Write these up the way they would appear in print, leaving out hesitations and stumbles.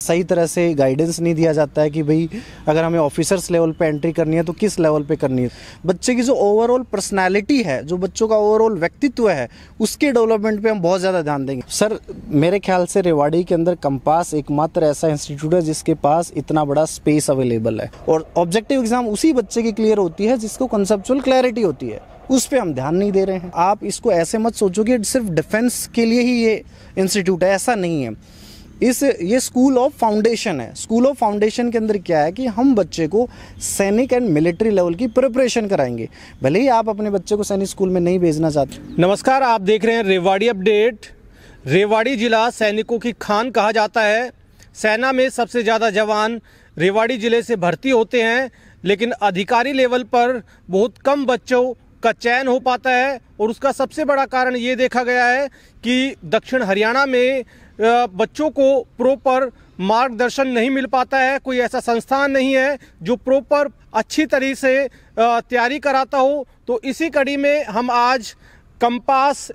सही तरह से गाइडेंस नहीं दिया जाता है कि भाई अगर हमें ऑफिसर्स लेवल पे एंट्री करनी है तो किस लेवल पे करनी है। बच्चे की जो ओवरऑल पर्सनालिटी है, जो बच्चों का ओवरऑल व्यक्तित्व है, उसके डेवलपमेंट पे हम बहुत ज़्यादा ध्यान देंगे। सर मेरे ख्याल से रेवाड़ी के अंदर कंपास एकमात्र ऐसा इंस्टीट्यूट है जिसके पास इतना बड़ा स्पेस अवेलेबल है और ऑब्जेक्टिव एग्जाम उसी बच्चे की क्लियर होती है जिसको कंसेप्चुअल क्लैरिटी होती है। उस पर हम ध्यान नहीं दे रहे हैं। आप इसको ऐसे मत सोचो कि सिर्फ डिफेंस के लिए ही ये इंस्टीट्यूट है, ऐसा नहीं है। ये स्कूल ऑफ फाउंडेशन है। स्कूल ऑफ फाउंडेशन के अंदर क्या है कि हम बच्चे को सैनिक एंड मिलिट्री लेवल की प्रिपरेशन कराएंगे, भले ही आप अपने बच्चे को सैनिक स्कूल में नहीं भेजना चाहते। नमस्कार, आप देख रहे हैं रेवाड़ी अपडेट। रेवाड़ी जिला सैनिकों की खान कहा जाता है। सेना में सबसे ज़्यादा जवान रेवाड़ी जिले से भर्ती होते हैं, लेकिन अधिकारी लेवल पर बहुत कम बच्चों का चयन हो पाता है और उसका सबसे बड़ा कारण ये देखा गया है कि दक्षिण हरियाणा में बच्चों को प्रॉपर मार्गदर्शन नहीं मिल पाता है। कोई ऐसा संस्थान नहीं है जो प्रॉपर अच्छी तरीके से तैयारी कराता हो। तो इसी कड़ी में हम आज कंपास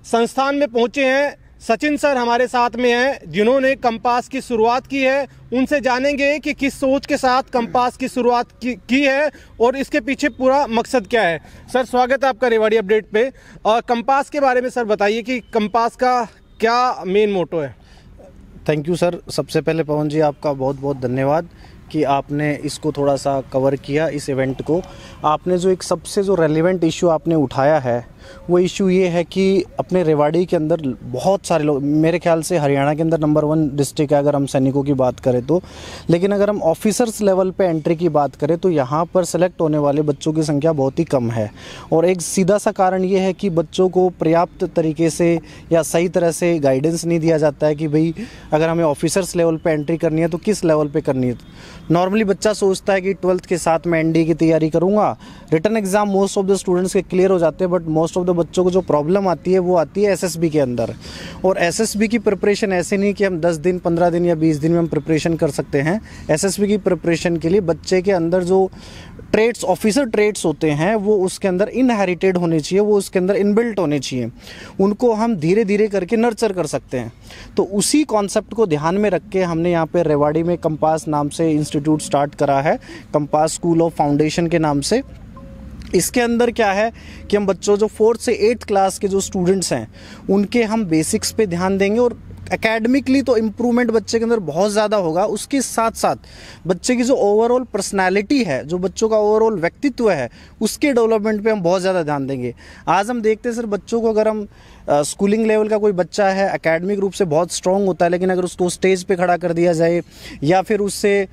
संस्थान में पहुंचे हैं। सचिन सर हमारे साथ में हैं जिन्होंने कंपास की शुरुआत की है। उनसे जानेंगे कि किस सोच के साथ कंपास की शुरुआत की है और इसके पीछे पूरा मकसद क्या है। सर स्वागत है आपका रेवाड़ी अपडेट पे। और कंपास के बारे में सर बताइए कि कंपास का क्या मेन मोटो है। Thank you sir. सबसे पहले पवन जी आपका बहुत बहुत धन्यवाद कि आपने इसको थोड़ा सा कवर किया, इस इवेंट को। आपने जो एक सबसे जो रेलिवेंट इशू आपने उठाया है वो इशू ये है कि अपने रेवाड़ी के अंदर बहुत सारे लोग, मेरे ख्याल से हरियाणा के अंदर नंबर 1 डिस्ट्रिक्ट है अगर हम सैनिकों की बात करें तो, लेकिन अगर हम ऑफिसर्स लेवल पे एंट्री की बात करें तो यहाँ पर सेलेक्ट होने वाले बच्चों की संख्या बहुत ही कम है। और एक सीधा सा कारण ये है कि बच्चों को पर्याप्त तरीके से या सही तरह से गाइडेंस नहीं दिया जाता है कि भाई अगर हमें ऑफिसर्स लेवल पर एंट्री करनी है तो किस लेवल पर करनी है। नॉर्मली बच्चा सोचता है कि 12th के साथ मैं एनडीए की तैयारी करूँगा, written exam most of the students के क्लियर हो जाते हैं, बट मोस्ट ऑफ द बच्चों को जो प्रॉब्लम आती है वो आती है एसएसबी के अंदर। और एसएसबी की प्रिपरेशन ऐसे नहीं कि हम 10 दिन 15 दिन या 20 दिन में हम प्रिपरेशन कर सकते हैं। एसएसबी की प्रिपरेशन के लिए बच्चे के अंदर जो ट्रेड्स, ऑफिसर ट्रेड्स होते हैं वो उसके अंदर इनहेरिटेड होने चाहिए, वो उसके अंदर इनबिल्ट होने चाहिए। उनको हम धीरे धीरे करके नर्चर कर सकते हैं। तो उसी कॉन्सेप्ट को ध्यान में रख के हमने यहाँ पे रेवाड़ी में कंपास नाम से इंस्टीट्यूट स्टार्ट करा है, कंपास स्कूल ऑफ फाउंडेशन के नाम से। इसके अंदर क्या है कि हम बच्चों जो 4th से 8th क्लास के जो स्टूडेंट्स हैं उनके हम बेसिक्स पे ध्यान देंगे और एकेडमिकली तो इम्प्रूवमेंट बच्चे के अंदर बहुत ज़्यादा होगा। उसके साथ साथ बच्चे की जो ओवरऑल पर्सनालिटी है, जो बच्चों का ओवरऑल व्यक्तित्व है, उसके डेवलपमेंट पे हम बहुत ज़्यादा ध्यान देंगे। आज हम देखते हैं सर बच्चों को, अगर हम स्कूलिंग लेवल का कोई बच्चा है एकेडमिक रूप से बहुत स्ट्रांग होता है, लेकिन अगर उसको स्टेज पे खड़ा कर दिया जाए या फिर उससे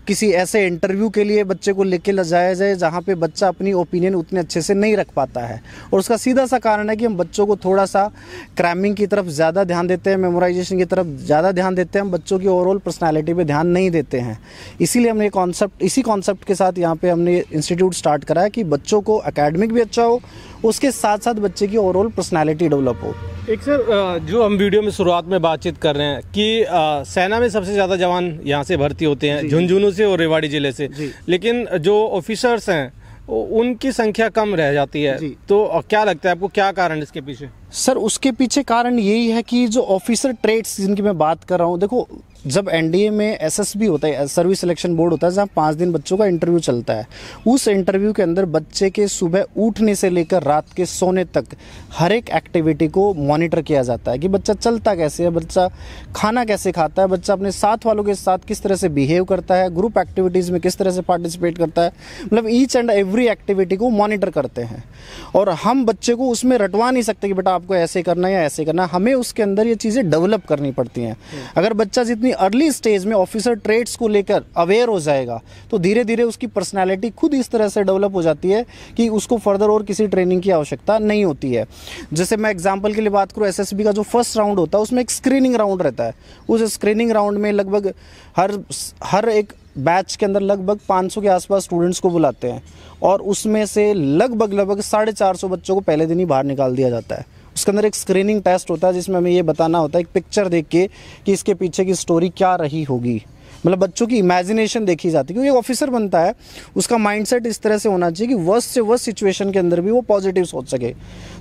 किसी ऐसे इंटरव्यू के लिए बच्चे को लेके जाया जाए जहाँ पे बच्चा अपनी ओपिनियन उतने अच्छे से नहीं रख पाता है। और उसका सीधा सा कारण है कि हम बच्चों को थोड़ा सा क्रैमिंग की तरफ ज़्यादा ध्यान देते हैं, मेमोराइजेशन की तरफ ज़्यादा ध्यान देते हैं, हम बच्चों की ओवरऑल पर्सनैलिटी पे ध्यान नहीं देते हैं। इसीलिए हमने इसी कॉन्सेप्ट के साथ यहाँ पे हमने इंस्टीट्यूट स्टार्ट करा है कि बच्चों को एकेडमिक भी अच्छा हो, उसके साथ साथ बच्चे की ओवरऑल पर्सनैलिटी डेवलप हो। एक सर जो हम वीडियो में शुरुआत में बातचीत कर रहे हैं कि सेना में सबसे ज़्यादा जवान यहाँ से भर्ती होते हैं झुंझुनू से और रेवाड़ी जिले से, लेकिन जो ऑफिसर्स हैं उनकी संख्या कम रह जाती है। तो क्या लगता है आपको, क्या कारण इसके पीछे? सर उसके पीछे कारण यही है कि जो ऑफिसर ट्रेड्स जिनकी मैं बात कर रहा हूँ, देखो जब एनडीए में एसएसबी होता है, सर्विस सिलेक्शन बोर्ड होता है, जहाँ 5 दिन बच्चों का इंटरव्यू चलता है। उस इंटरव्यू के अंदर बच्चे के सुबह उठने से लेकर रात के सोने तक हर एक एक्टिविटी को मॉनिटर किया जाता है कि बच्चा चलता कैसे है, बच्चा खाना कैसे खाता है, बच्चा अपने साथ वालों के साथ किस तरह से बिहेव करता है, ग्रुप एक्टिविटीज़ में किस तरह से पार्टिसिपेट करता है, मतलब ईच एंड एवरी एक्टिविटी को मॉनिटर करते हैं। और हम बच्चे को उसमें रटवा नहीं सकते कि बेटा आपको ऐसे करना है या ऐसे करना है, हमें उसके अंदर ये चीज़ें डेवलप करनी पड़ती हैं। अगर बच्चा जितनी अर्ली स्टेज में ऑफिसर ट्रेड्स को लेकर अवेयर हो जाएगा तो धीरे धीरे उसकी पर्सनालिटी खुद इस तरह से डेवलप हो जाती है कि उसको फर्दर और किसी ट्रेनिंग की आवश्यकता नहीं होती है। जैसे मैं एग्जांपल के लिए बात करूं, एसएसबी का जो फर्स्ट राउंड होता है उसमें एक स्क्रीनिंग राउंड रहता है। उस स्क्रीनिंग राउंड में लगभग हर एक बैच के अंदर लगभग 500 के आसपास स्टूडेंट्स को बुलाते हैं और उसमें से लगभग 450 बच्चों को पहले दिन ही बाहर निकाल दिया जाता है। उसके अंदर एक स्क्रीनिंग टेस्ट होता है जिसमें हमें ये बताना होता है एक पिक्चर देख के कि इसके पीछे की स्टोरी क्या रही होगी, मतलब बच्चों की इमेजिनेशन देखी जाती है। क्योंकि ऑफिसर बनता है उसका माइंडसेट इस तरह से होना चाहिए कि वर्स्ट से वर्स्ट सिचुएशन के अंदर भी वो पॉजिटिव सोच सके।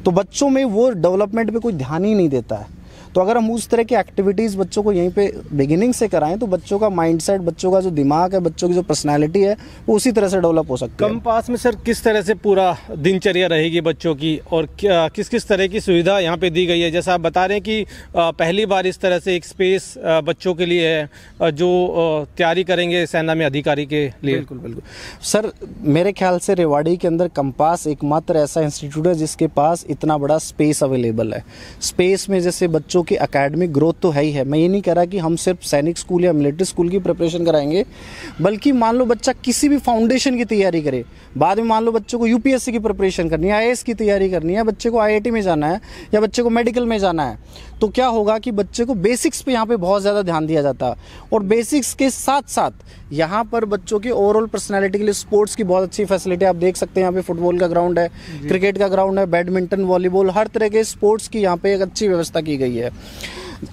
तो बच्चों में वो डेवलपमेंट पे कोई ध्यान ही नहीं देता है। तो अगर हम उस तरह की एक्टिविटीज़ बच्चों को यहीं पे बिगिनिंग से कराएं तो बच्चों का माइंडसेट, बच्चों का जो दिमाग है, बच्चों की जो पर्सनैलिटी है वो उसी तरह से डेवलप हो सकती है। कंपास में सर किस तरह से पूरा दिनचर्या रहेगी बच्चों की, और क्या किस किस तरह की सुविधा यहाँ पे दी गई है? जैसा आप बता रहे हैं कि पहली बार इस तरह से एक स्पेस बच्चों के लिए है जो तैयारी करेंगे सेना में अधिकारी के लिए। बिल्कुल बिल्कुल सर, मेरे ख्याल से रेवाड़ी के अंदर कंपास एकमात्र ऐसा इंस्टीट्यूट है जिसके पास इतना बड़ा स्पेस अवेलेबल है। स्पेस में जैसे बच्चों की एकेडमिक ग्रोथ तो है ही है, मैं ये नहीं कह रहा कि हम सिर्फ सैनिक स्कूल या मिलिट्री स्कूल की प्रिपरेशन कराएंगे, बल्कि मान लो बच्चा किसी भी फाउंडेशन की तैयारी करे, बाद में मान लो बच्चों को यूपीएससी की प्रिपरेशन करनी है, आईएएस की तैयारी करनी है, बच्चे को आईआईटी में जाना है या बच्चे को मेडिकल में जाना है, तो क्या होगा कि बच्चे को बेसिक्स पे यहाँ पे बहुत ज़्यादा ध्यान दिया जाता है। और बेसिक्स के साथ साथ यहाँ पर बच्चों की ओवरऑल पर्सनैलिटी के लिए स्पोर्ट्स की बहुत अच्छी फैसिलिटी आप देख सकते हैं। यहाँ पे फुटबॉल का ग्राउंड है, क्रिकेट का ग्राउंड है, बैडमिंटन, वॉलीबॉल, हर तरह के स्पोर्ट्स की यहाँ पे एक अच्छी व्यवस्था की गई है।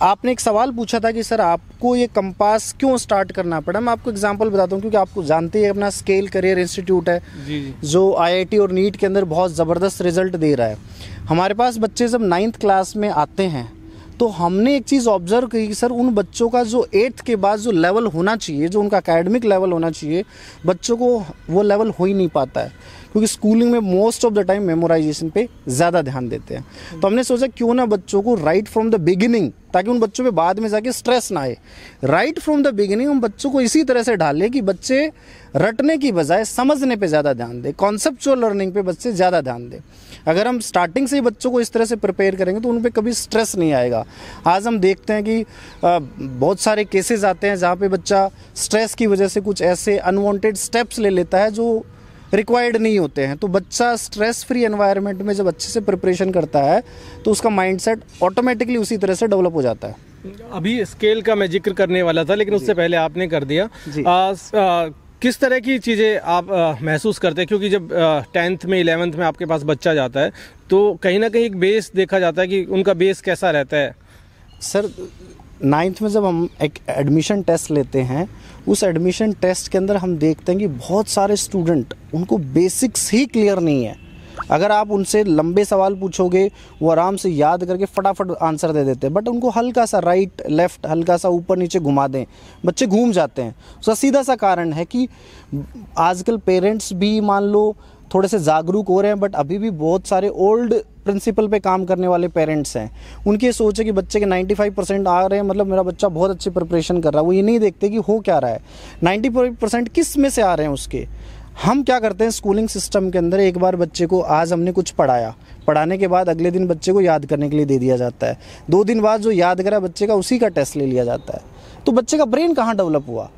आपने एक सवाल पूछा था कि सर आपको ये कंपास क्यों स्टार्ट करना पड़ा। मैं आपको एग्जांपल बताता हूँ, क्योंकि आपको जानते हैं अपना स्केल करियर इंस्टीट्यूट है जी। जो आईआईटी और नीट के अंदर बहुत ज़बरदस्त रिजल्ट दे रहा है। हमारे पास बच्चे जब 9th क्लास में आते हैं तो हमने एक चीज़ ऑब्जर्व की कि सर उन बच्चों का जो 8th के बाद जो लेवल होना चाहिए, जो उनका एकेडमिक लेवल होना चाहिए, बच्चों को वो लेवल हो ही नहीं पाता है, क्योंकि स्कूलिंग में most of the time memorisation पे ज़्यादा ध्यान देते हैं। तो हमने सोचा क्यों ना बच्चों को राइट फ्रॉम द बिगिनिंग, ताकि उन बच्चों पे बाद में जाके स्ट्रेस ना आए, राइट फ्रॉम द बिगिनिंग हम बच्चों को इसी तरह से ढालें कि बच्चे रटने की बजाय समझने पे ज़्यादा ध्यान दें, कॉन्सेप्चुअल लर्निंग पे बच्चे ज़्यादा ध्यान दें। अगर हम स्टार्टिंग से ही बच्चों को इस तरह से प्रिपेयर करेंगे तो उन पे कभी स्ट्रेस नहीं आएगा। आज हम देखते हैं कि बहुत सारे केसेस आते हैं जहाँ पे बच्चा स्ट्रेस की वजह से कुछ ऐसे अनवांटेड स्टेप्स ले लेता है जो रिक्वायर्ड नहीं होते हैं। तो बच्चा स्ट्रेस फ्री एनवायरनमेंट में जब अच्छे से प्रिपरेशन करता है तो उसका माइंडसेट ऑटोमेटिकली उसी तरह से डेवलप हो जाता है। अभी स्केल का मैं जिक्र करने वाला था, लेकिन उससे पहले आपने कर दिया। किस तरह की चीज़ें आप महसूस करते हैं, क्योंकि जब 10th में 11th में आपके पास बच्चा जाता है तो कहीं ना कहीं एक बेस देखा जाता है कि उनका बेस कैसा रहता है। सर 9th में जब हम एक एडमिशन टेस्ट लेते हैं, उस एडमिशन टेस्ट के अंदर हम देखते हैं कि बहुत सारे स्टूडेंट, उनको बेसिक्स ही क्लियर नहीं है। अगर आप उनसे लंबे सवाल पूछोगे वो आराम से याद करके फटाफट आंसर दे देते हैं, बट उनको हल्का सा राइट लेफ्ट, हल्का सा ऊपर नीचे घुमा दें, बच्चे घूम जाते हैं। उसका सीधा सा कारण है कि आजकल पेरेंट्स भी मान लो थोड़े से जागरूक हो रहे हैं, बट अभी भी बहुत सारे ओल्ड प्रिंसिपल पे काम करने वाले पेरेंट्स हैं। उनकी ये सोच है कि बच्चे के 95% आ रहे हैं, मतलब मेरा बच्चा बहुत अच्छी प्रिपरेशन कर रहा है। वो ये नहीं देखते कि हो क्या रहा है, 95% किस में से आ रहे हैं उसके। हम क्या करते हैं स्कूलिंग सिस्टम के अंदर, एक बार बच्चे को आज हमने कुछ पढ़ाया, पढ़ाने के बाद अगले दिन बच्चे को याद करने के लिए दे दिया जाता है। 2 दिन बाद जो याद करा बच्चे का, उसी का टेस्ट ले लिया जाता है। तो बच्चे का ब्रेन कहाँ डेवलप हुआ?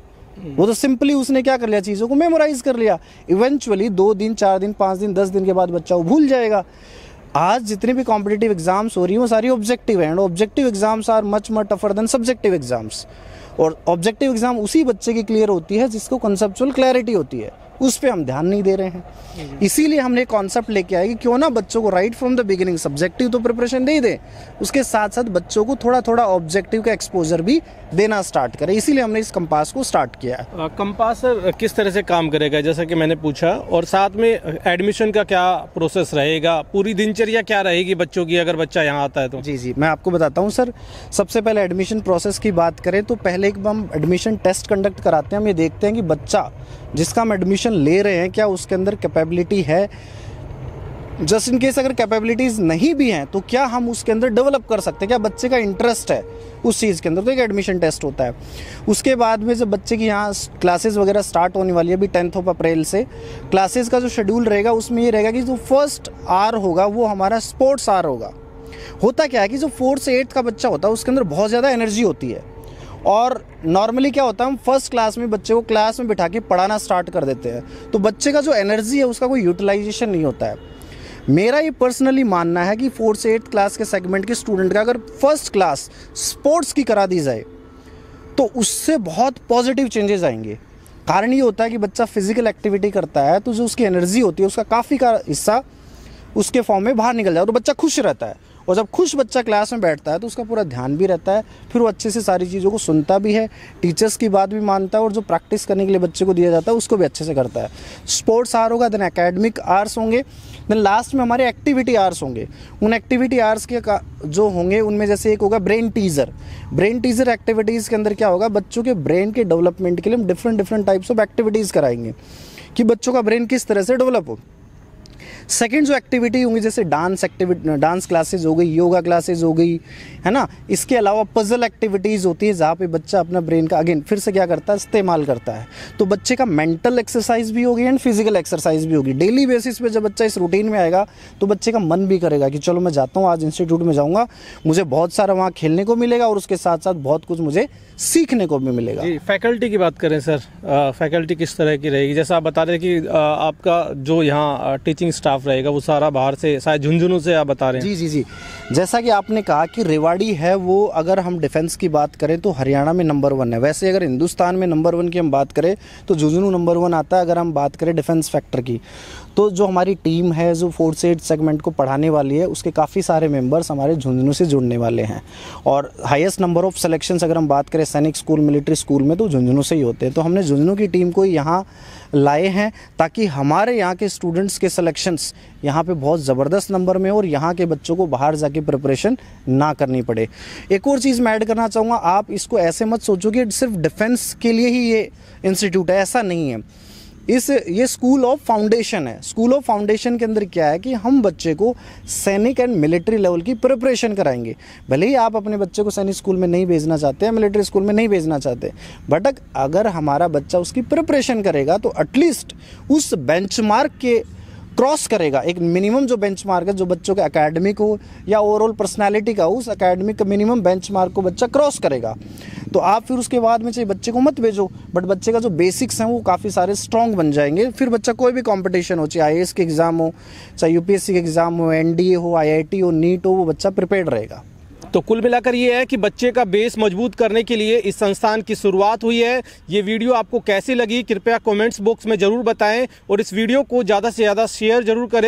वो तो सिंपली उसने क्या कर लिया, चीज़ों को मेमोराइज कर लिया। इवेंचुअली 2 दिन, 4 दिन, 5 दिन, 10 दिन के बाद बच्चा वो भूल जाएगा। आज जितने भी कॉम्पिटिटिव एग्जाम्स हो रही हैं वो सारी ऑब्जेक्टिव हैं, and objective exams are much tougher than subjective exams. और ऑब्जेक्टिव एग्जाम उसी बच्चे की क्लियर होती है जिसको कंसेप्चुअल क्लैरिटी होती है, उस पर हम ध्यान नहीं दे रहे हैं। इसीलिए हमने कॉन्सेप्ट लेके आए कि क्यों ना बच्चों को right from the beginning subjective तो प्रिपरेशन दे ही दें, उसके साथ साथ बच्चों को थोड़ा थोड़ा ऑब्जेक्टिव का एक्सपोजर भी देना स्टार्ट करें। इसीलिए हमने इस कंपास को स्टार्ट किया है। कंपास किस तरह से काम करेगा, जैसा कि मैंने पूछा, और साथ में एडमिशन का क्या प्रोसेस रहेगा, पूरी दिनचर्या क्या रहेगी बच्चों की अगर बच्चा यहाँ आता है तो? जी मैं आपको बताता हूँ सर। सबसे पहले एडमिशन प्रोसेस की बात करें तो पहले एक हम एडमिशन टेस्ट कंडक्ट कराते हैं। हम ये देखते हैं कि बच्चा जिसका हम एडमिशन ले रहे हैं क्या उसके अंदर कैपेबिलिटी है। जस्ट इन केस अगर कैपेबिलिटीज़ नहीं भी हैं तो क्या हम उसके अंदर डेवलप कर सकते हैं, क्या बच्चे का इंटरेस्ट है उस चीज़ के अंदर। तो एक एडमिशन टेस्ट होता है। उसके बाद में जब बच्चे की यहाँ क्लासेस वगैरह स्टार्ट होने वाली है, अभी 10 अप्रैल से क्लासेस का जो शेड्यूल रहेगा उसमें ये रहेगा कि जो फर्स्ट आवर होगा वो हमारा स्पोर्ट्स आवर होगा। होता क्या है कि जो 4th से 8th का बच्चा होता है उसके अंदर बहुत ज़्यादा एनर्जी होती है, और नॉर्मली क्या होता है हम फर्स्ट क्लास में बच्चे को क्लास में बिठा के पढ़ाना स्टार्ट कर देते हैं, तो बच्चे का जो एनर्जी है उसका कोई यूटिलाइजेशन नहीं होता है। मेरा ये पर्सनली मानना है कि 4th से 8th क्लास के सेगमेंट के स्टूडेंट का अगर फर्स्ट क्लास स्पोर्ट्स की करा दी जाए तो उससे बहुत पॉजिटिव चेंजेस आएंगे। कारण ये होता है कि बच्चा फिजिकल एक्टिविटी करता है तो जो उसकी एनर्जी होती है उसका काफ़ी का हिस्सा उसके फॉर्म में बाहर निकल जाए, तो बच्चा खुश रहता है। और जब खुश बच्चा क्लास में बैठता है तो उसका पूरा ध्यान भी रहता है, फिर वो अच्छे से सारी चीज़ों को सुनता भी है, टीचर्स की बात भी मानता है, और जो प्रैक्टिस करने के लिए बच्चे को दिया जाता है उसको भी अच्छे से करता है। स्पोर्ट्स आवर होगा, देन एकेडमिक आवर्स होंगे, देन लास्ट में हमारे एक्टिविटी आवर्स होंगे। उन एक्टिविटी आवर्स के जो होंगे उनमें जैसे एक होगा brain teaser. Brain teaser activities के अंदर क्या होगा, बच्चों के ब्रेन के डेवलपमेंट के लिए हम डिफरेंट टाइप्स ऑफ एक्टिविटीज़ कराएंगे कि बच्चों का ब्रेन किस तरह से डेवलप हो। सेकंड जो एक्टिविटी होंगी जैसे डांस क्लासेज हो गई, योगा क्लासेज हो गई, है ना। इसके अलावा पजल एक्टिविटीज़ होती है जहाँ पे बच्चा अपना ब्रेन का अगेन फिर से क्या करता है, इस्तेमाल करता है। तो बच्चे का मेंटल एक्सरसाइज भी होगी एंड फिजिकल एक्सरसाइज भी होगी। डेली बेसिस पे जब बच्चा इस रूटीन में आएगा तो बच्चे का मन भी करेगा कि चलो मैं जाता हूँ, आज इंस्टीट्यूट में जाऊँगा, मुझे बहुत सारा वहाँ खेलने को मिलेगा और उसके साथ साथ बहुत कुछ मुझे सीखने को भी मिलेगा। जी, फैकल्टी की बात करें सर, फैकल्टी किस तरह की रहेगी? जैसा आप बता रहे हैं कि आपका जो यहाँ टीचिंग स्टाफ रहेगा वो सारा बाहर से, शायद झुंझुनू से आप बता रहे हैं। जी, जैसा कि आपने कहा कि रेवाड़ी है वो, अगर हम डिफेंस की बात करें तो हरियाणा में नंबर 1 है। वैसे अगर हिंदुस्तान में नंबर 1 की हम बात करें तो झुंझुनू नंबर 1 आता है। अगर हम बात करें डिफेंस फैक्टर की, तो जो हमारी टीम है जो 4 से 8 सेगमेंट को पढ़ाने वाली है, उसके काफ़ी सारे मेंबर्स हमारे झुंझुनू से जुड़ने वाले हैं। और हाईएस्ट नंबर ऑफ सिलेक्शंस अगर हम बात करें सैनिक स्कूल, मिलिट्री स्कूल में, तो झुंझुनू से ही होते हैं। तो हमने झुंझुनू की टीम को यहाँ लाए हैं ताकि हमारे यहाँ के स्टूडेंट्स के सिलेक्शंस यहाँ पे बहुत ज़बरदस्त नंबर में, और यहाँ के बच्चों को बाहर जाके प्रिपरेशन ना करनी पड़े। एक और चीज़ मैं ऐड करना चाहूँगा, आप इसको ऐसे मत सोचो कि सिर्फ डिफेंस के लिए ही ये इंस्टीट्यूट है, ऐसा नहीं है। ये स्कूल ऑफ फाउंडेशन है। स्कूल ऑफ फाउंडेशन के अंदर क्या है कि हम बच्चे को सैनिक एंड मिलिट्री लेवल की प्रिपरेशन कराएंगे। भले ही आप अपने बच्चे को सैनिक स्कूल में नहीं भेजना चाहते हैं, मिलिट्री स्कूल में नहीं भेजना चाहते, बट अगर हमारा बच्चा उसकी प्रिपरेशन करेगा तो एटलीस्ट उस बेंचमार्क के क्रॉस करेगा। एक मिनिमम जो बेंचमार्क है, जो बच्चों का एकेडमिक हो या ओवरऑल पर्सनालिटी का हो, उस एकेडमिक का मिनिमम बेंचमार्क को बच्चा क्रॉस करेगा। तो आप फिर उसके बाद में चाहे बच्चे को मत भेजो, बट बच्चे का जो बेसिक्स हैं वो काफ़ी सारे स्ट्रॉन्ग बन जाएंगे। फिर बच्चा कोई भी कंपटीशन हो, चाहे आईएएस के एग्ज़ाम हो, चाहे यूपीएससी के एग्ज़ाम हो, एनडीए हो, आईआईटी हो, नीट हो, वो बच्चा प्रिपेयर्ड रहेगा। तो कुल मिलाकर ये है कि बच्चे का बेस मजबूत करने के लिए इस संस्थान की शुरुआत हुई है। ये वीडियो आपको कैसी लगी कृपया कमेंट्स बॉक्स में ज़रूर बताएं, और इस वीडियो को ज़्यादा से ज़्यादा शेयर जरूर करें।